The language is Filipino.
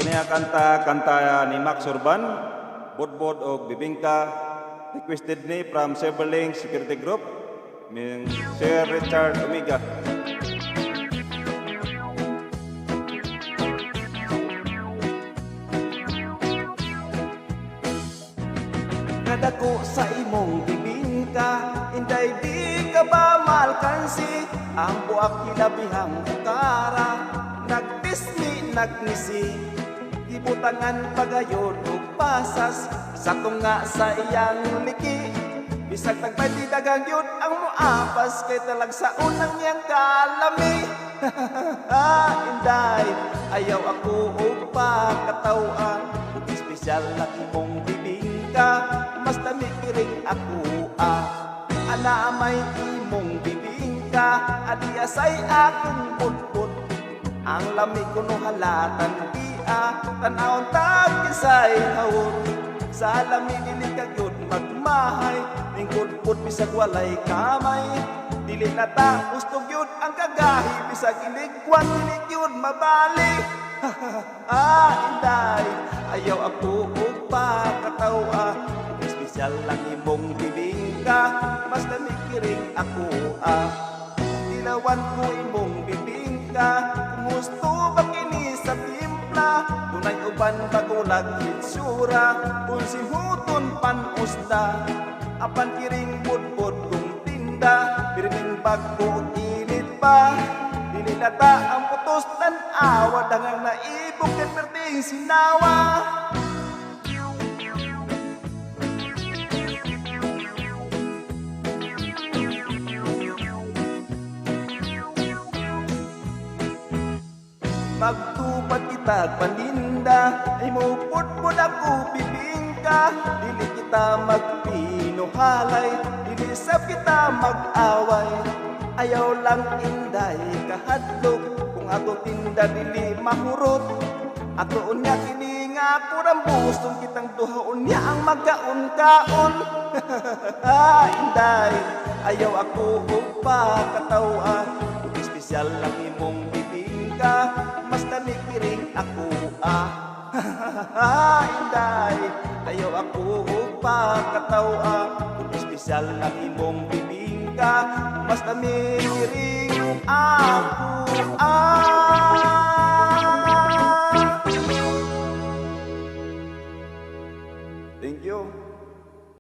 Kini kanta ni Max Urban, Budbod o Bibingka, requested ni from Silverlink Security Group, ng Sir Richard Omega. Kadako sa imong bibingka, inday di ka ba malkansi? Ang buak kilabihang bukara, nagtismi nagnisi. Gibutangan pagayod o pasas, sakto nga sa iyang liki. Bisag tagpati dagang yun ang muapas, kay talag sa unang niyang kalami. Inday, ayaw ako upa katawaan, espesyal na imong bibingka, mas tamikiring ako Ana may imong bibingka, adi asay akong putput. Ang lamig ko no halatan tanawon tag-isay hawon. Sa lamig dili kagyod magmahay, ning putput bisag walay kamay. Dili na ta ustog yun ang kagahi, bisag iligwan dili yun mabali. Inday, ayaw ako upa katawa, espesyal lang imong bibingka, mas namikiring ako Dilawan ko imong bibingka, kung gusto ba kini sa timpla, dunay uban bagulag hitsura, kung simhuton panusda, apan kiring budbod kong tinda, birming bago init pa. Dili nata ang putos tan awa, dangang naibog ken perting sinawa. Magtupad kitag paninda, ay mo putpud ako bibingka. Dili kita magpinuhalay, dili sab kita mag-away. Ayaw lang inday kahadlok, kung ato tinda dili mahurot. Ato unya kini nga kurang busong kitang duhaon niya ang magkaon-kaon. Inday, ayaw ako upa katawa, espesyal lang imong bibingka, mas tanikiring ako Inday, ayaw ako upa katawa, espesyal lang imong bibingka, mas tanikiring ako Thank you.